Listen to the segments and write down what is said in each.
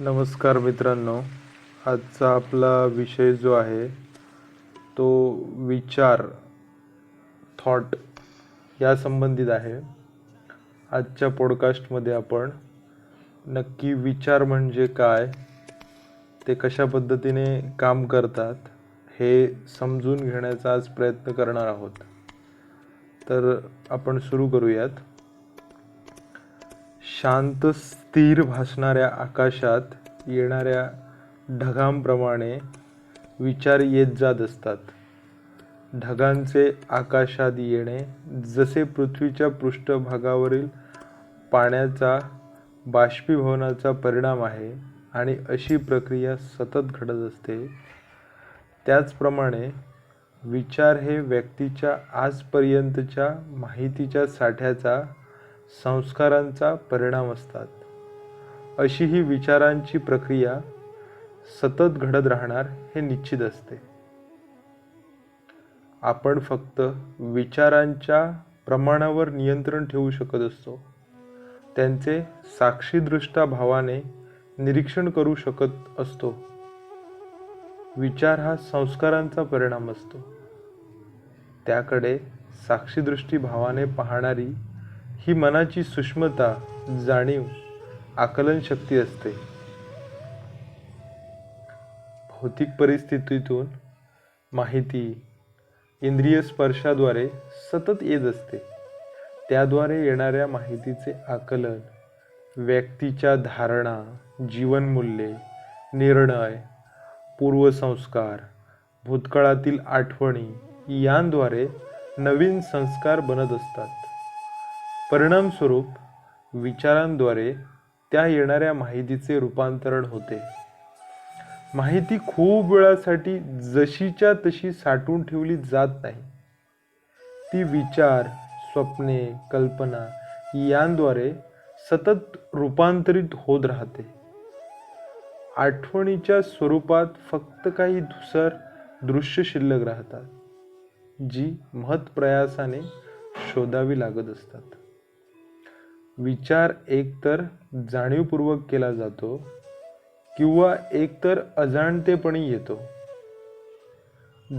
नमस्कार मित्रांनो. आजचा आपला विषय जो आहे तो विचार, थॉट या संबंधित आहे. आजच्या पॉडकास्टमध्ये आपण नक्की विचार म्हणजे काय, ते कशा पद्धतीने काम करतात हे समजून घेण्याचा आज प्रयत्न करणार आहोत. तर आपण सुरू करूयात. शांत स्थिर भासणाऱ्या आकाशात येणाऱ्या ढगांप्रमाणे विचार येत जात असतात. ढगांचे आकाशात येणे जसे पृथ्वीच्या पृष्ठभागावरील पाण्याचा बाष्पीभवनाचा परिणाम आहे आणि अशी प्रक्रिया सतत घडत असते, त्याचप्रमाणे विचार हे व्यक्तीच्या आजपर्यंतच्या माहितीच्या साठ्याचा, संस्कारांचा परिणाम असतात. अशी ही विचारांची प्रक्रिया सतत घडत राहणार हे निश्चित असते. आपण फक्त विचारांच्या प्रमाणावर नियंत्रण ठेवू शकत असतो. त्यांचे साक्षीदृष्टा भावाने निरीक्षण करू शकत असतो. विचार हा संस्कारांचा परिणाम असतो. त्याकडे साक्षीदृष्टी भावाने पाहणारी ही मनाची सूक्ष्मता, जाणीव, आकलन शक्ती असते. भौतिक परिस्थितीतून माहिती इंद्रिय स्पर्शाद्वारे सतत येत असते. त्याद्वारे येणाऱ्या माहितीचे आकलन व्यक्तीच्या धारणा, जीवनमूल्ये, निर्णय, पूर्वसंस्कार, भूतकाळातील आठवणी यांद्वारे नवीन संस्कार बनत असतात. परिणामस्वरूप विचारांद्वारे त्या येणाऱ्या माहितीचे रूपांतरण होते. माहिती खूप वेळासाठी जशीच्या तशी साठवून ठेवली जात नाही. ती विचार, स्वप्ने, कल्पना यांद्वारे सतत रूपांतरित होत राहते. आठवणीच्या स्वरूपात फक्त काही धूसर दृश्य शिल्लक राहतात, जी महत्प्रयासाने शोधावी लागत असतात. विचार एकतर जाणीवपूर्वक केला जातो किंवा एकतर अजाणतेपणी येतो.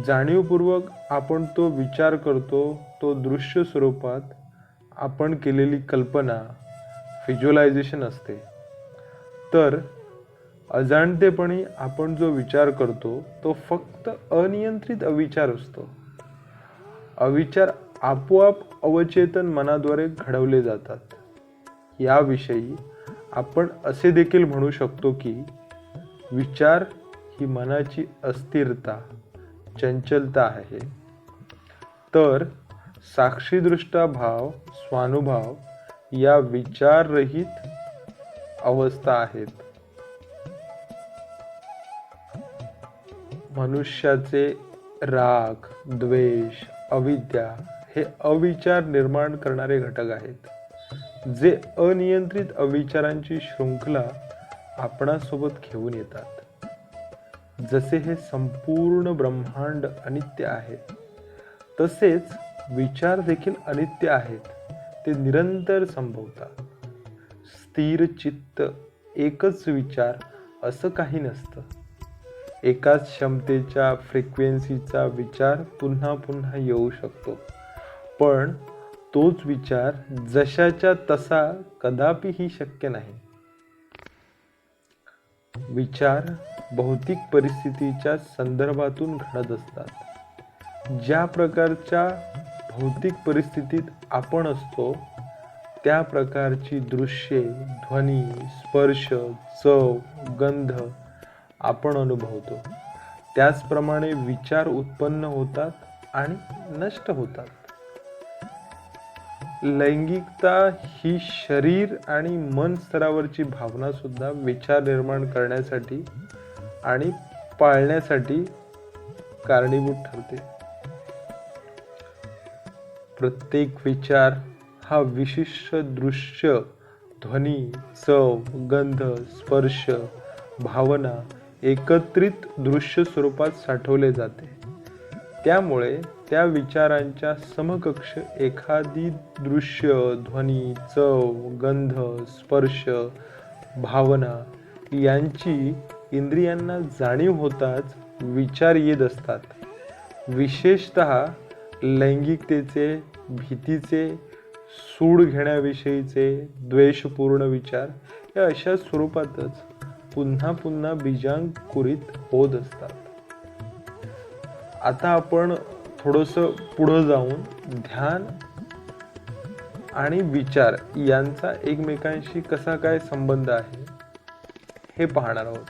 जाणीवपूर्वक आपण तो विचार करतो, तो दृश्य स्वरूपात आपण केलेली कल्पना, व्हिज्युअलायझेशन असते. तर अजाणतेपणी आपण जो विचार करतो तो फक्त अनियंत्रित अविचार असतो. अविचार आपोआप अवचेतन मनाद्वारे घडवले जातात. याविषयी आपण असे देखील म्हणू शकतो की विचार ही मनाची अस्थिरता, चंचलता आहे. तर साक्षीदृष्टा भाव, स्वानुभव या विचाररहित अवस्था आहेत. मनुष्याचे राग, द्वेष, अविद्या हे अविचार निर्माण करणारे घटक आहेत, जे अनियंत्रित अविचारांची शृंखला आपणासोबत घेऊन येतात. जसे हे संपूर्ण ब्रह्मांड अनित्य आहे, तसेच विचार देखील अनित्य आहेत. ते निरंतर संभवतात. स्थिर चित्त, एकच विचार असं काही नसतं. एकाच क्षमतेच्या फ्रिक्वेन्सीचा विचार पुन्हा पुन्हा येऊ शकतो, पण तोच विचार जशाच्या तसा कदापिही शक्य नाही. विचार भौतिक परिस्थितीच्या संदर्भातून घडत असतात. ज्या प्रकारच्या भौतिक परिस्थितीत आपण असतो, त्या प्रकारची दृश्ये, ध्वनी, स्पर्श, चव, गंध आपण अनुभवतो. त्याचप्रमाणे विचार उत्पन्न होतात आणि नष्ट होतात. लैंगिकता ही शरीर आणि मन स्तरावरची भावना सुद्धा विचार निर्माण करण्यासाठी आणि पाळण्यासाठी कारणीभूत ठरते. प्रत्येक विचार हा विशिष्ट दृश्य, ध्वनी, चव, गंध, स्पर्श, भावना एकत्रित दृश्य स्वरूपात साठवले जाते. त्यामुळे त्या विचारांच्या समकक्ष एखादी दृश्य, ध्वनी, चव, गंध, स्पर्श, भावना यांची इंद्रियांना जाणीव होताच विचार येत असतात. विशेषतः लैंगिकतेचे, भीतीचे, सूड घेण्याविषयीचे द्वेषपूर्ण विचार या अशा स्वरूपातच पुन्हा पुन्हा बीजांकुरित होत असतात. आता आपण थोडंसं पुढं जाऊन ध्यान आणि विचार यांचा एकमेकांशी कसा काय संबंध आहे हे पाहणार आहोत.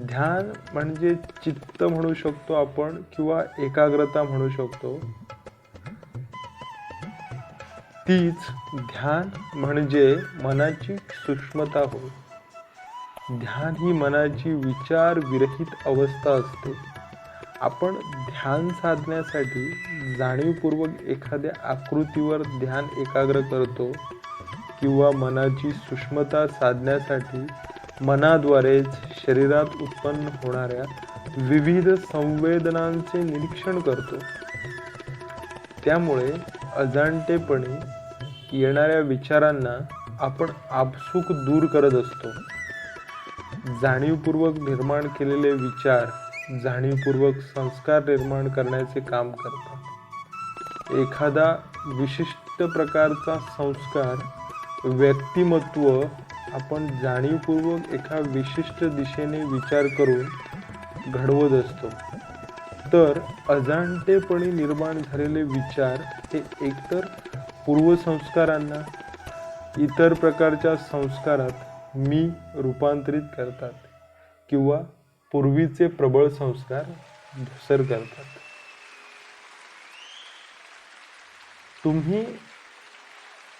ध्यान म्हणजे चित्त म्हणू शकतो आपण किंवा एकाग्रता म्हणू शकतो. तीच ध्यान म्हणजे मनाची सूक्ष्मता होय. ध्यान ही मनाची विचार विरहित अवस्था असते. आपण ध्यान साधण्यासाठी जाणीवपूर्वक एखाद्या आकृतीवर ध्यान एकाग्र करतो किंवा मनाची सूक्ष्मता साधण्यासाठी मनाद्वारेच शरीरात उत्पन्न होणाऱ्या विविध संवेदनांचे निरीक्षण करतो. त्यामुळे अजाणतेपणी येणाऱ्या विचारांना आपण आपसूक दूर करत असतो. जाणीवपूर्वक निर्माण केलेले विचार जाणीवपूर्वक संस्कार निर्माण करण्याचे काम करतात. एखादा विशिष्ट प्रकारचा संस्कार व्यक्तिमत्व आपण जाणीवपूर्वक एका विशिष्ट दिशेने विचार करून घडवत असतो. तर अजाणतेपणी निर्माण झालेले विचार हे एकतर पूर्वसंस्कारांना इतर प्रकारच्या संस्कारात मी रूपांतरित करतात किंवा पूर्वीचे प्रबळ संस्कार धूसर करतात. तुम्ही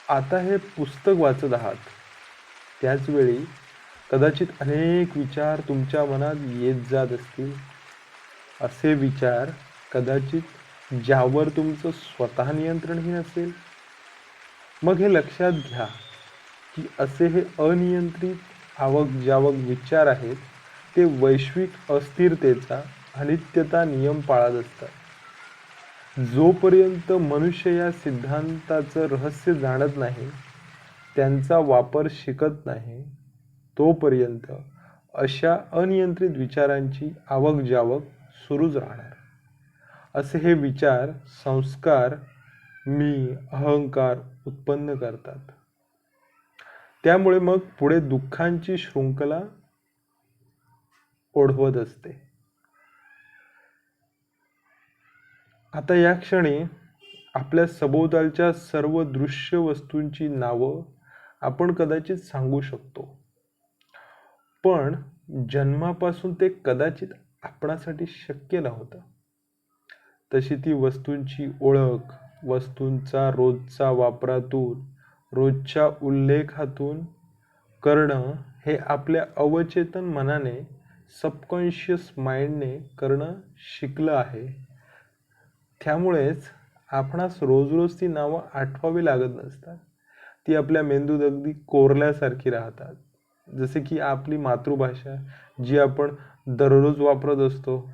आता हे पुस्तक वाचत आहात, त्याचवेळी कदाचित अनेक विचार तुमच्या मनात येत जात असतील. असे विचार कदाचित ज्यावर तुमचं स्वतः नियंत्रणही नसेल. मग हे लक्षात घ्या की असे हे अनियंत्रित आवक जावक विचार आहेत ते वैश्विक अस्थिरतेचा अनित्यता नियम पाळत असतात. जोपर्यंत मनुष्य या सिद्धांताचं रहस्य जाणत नाही, त्यांचा वापर शिकत नाही, तोपर्यंत अशा अनियंत्रित विचारांची आवक जावक सुरूच राहणार. असे हे विचार संस्कार मी अहंकार उत्पन्न करतात. त्यामुळे मग पुढे दुःखांची शृंखला ओढवत असते. आता या क्षणी आपल्या सभोवतालच्या सर्व दृश्य वस्तूंची नावं आपण कदाचित सांगू शकतो, पण जन्मापासून ते कदाचित आपणासाठी शक्य नव्हतं. तशी ती वस्तूंची ओळख वस्तूंचा रोजच्या वापरातून रोजच्या उल्लेखातून करणं हे आपल्या अवचेतन मनाने सबकॉन्शियस माइंडने करणं शिकलं आहे. त्यामुळेच आपणास रोज रोज ती नावं आठवावी लागत नसतात. ती आपल्या मेंदूत अगदी कोरल्यासारखी राहतात. जसे की आपली मातृभाषा जी आपण दररोज वापरत असतो.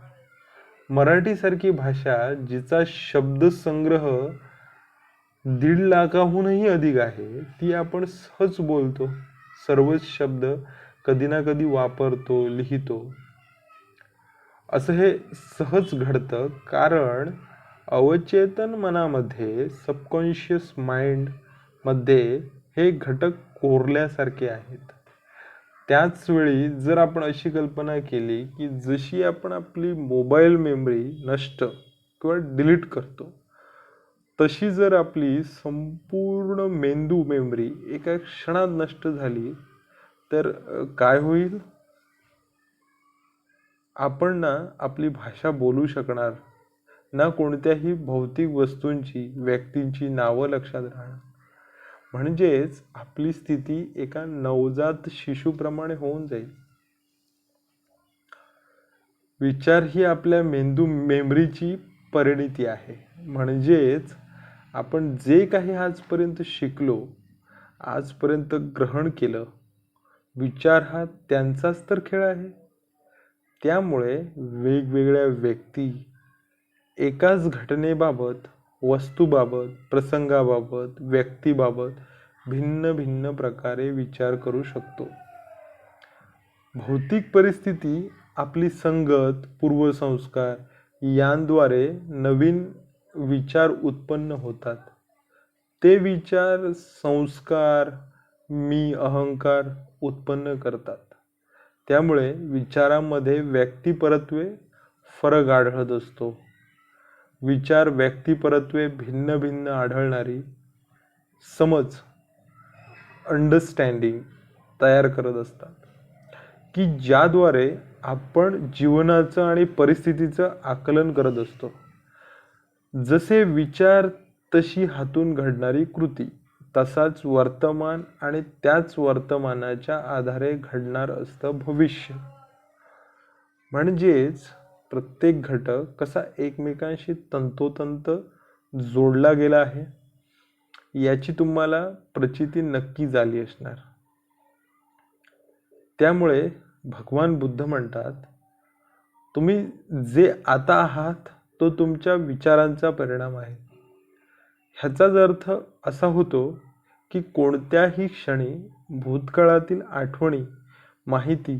मराठीसारखी भाषा जिचा शब्दसंग्रह 1.5 लाखाहूनही अधिक आहे, ती आपण सहज बोलतो. सर्वच शब्द कधी ना कधी वापरतो, लिहितो. असं हे सहज घडतं कारण अवचेतन मनामध्ये सबकॉन्शियस माइंड मध्ये हे घटक कोरल्यासारखे आहेत. त्याच वेळी जर आपण अशी कल्पना केली की जशी आपण आपली मोबाईल मेमरी नष्ट किंवा डिलीट करतो, तशी जर आपली संपूर्ण मेंदू मेमरी एका क्षणात नष्ट झाली तर काय होईल? आपण ना आपली भाषा बोलू शकणार ना, कोणत्याही भौतिक वस्तूंची व्यक्तींची नावं लक्षात राहणार. म्हणजेच आपली स्थिती एका नवजात शिशुप्रमाणे होऊन जाईल. विचार ही आपल्या मेंदू मेमरीची परिणिती आहे. म्हणजेच आपण जे काही आजपर्यंत शिकलो, आजपर्यंत ग्रहण केलं, विचार हा त्यांचाच तर खेळ आहे. त्यामुळे वेगवेगळ्या व्यक्ती एकाच घटनेबाबत, वस्तूबाबत, प्रसंगाबाबत, व्यक्तीबाबत भिन्न भिन्न प्रकारे विचार करू शकतो. भौतिक परिस्थिती, आपली संगत, पूर्वसंस्कार यांद्वारे नवीन विचार उत्पन्न होतात. ते विचार संस्कार, मी, अहंकार उत्पन्न करतात. त्यामुळे विचारांमध्ये व्यक्तिपरत्वे फरक आढळत असतो. विचार व्यक्तिपरत्वे भिन्न भिन्न आढळणारी समज, अंडरस्टँडिंग तयार करत असतात, की ज्याद्वारे आपण जीवनाचं आणि परिस्थितीचं आकलन करत असतो. जसे विचार तशी हातून घडणारी कृती, तसाच वर्तमान आणि त्याच वर्तमानाच्या आधारे घडणार असतं भविष्य. म्हणजेच प्रत्येक घटक कसा एकमेकांशी तंतोतंत जोडला गेला आहे याची तुम्हाला प्रचिती नक्की झाली असणार. त्यामुळे भगवान बुद्ध म्हणतात, तुम्ही जे आता आहात तो तुमच्या विचारांचा परिणाम आहे. ह्याचाच अर्थ असा होतो की कोणत्याही क्षणी भूतकाळातील आठवणी, माहिती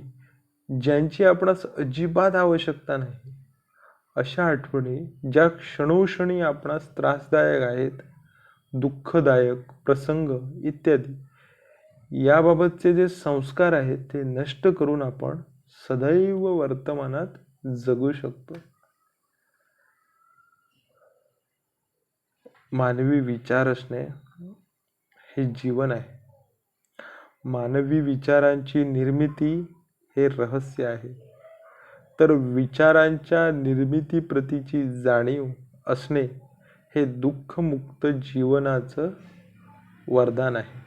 ज्यांची आपणास अजिबात आवश्यकता नाही, अशा आठवणी ज्या क्षणोक्षणी आपणास त्रासदायक आहेत, दुःखदायक प्रसंग इत्यादी, याबाबतचे जे संस्कार आहेत ते नष्ट करून आपण सदैव वर्तमानात जगू शकतो. मानवी विचार असणे हे जीवन आहे. मानवी विचारांची निर्मिती हे रहस्य आहे. तर विचारांच्या निर्मितीप्रतीची जाणीव असणे हे दुःखमुक्त जीवनाचं वरदान आहे.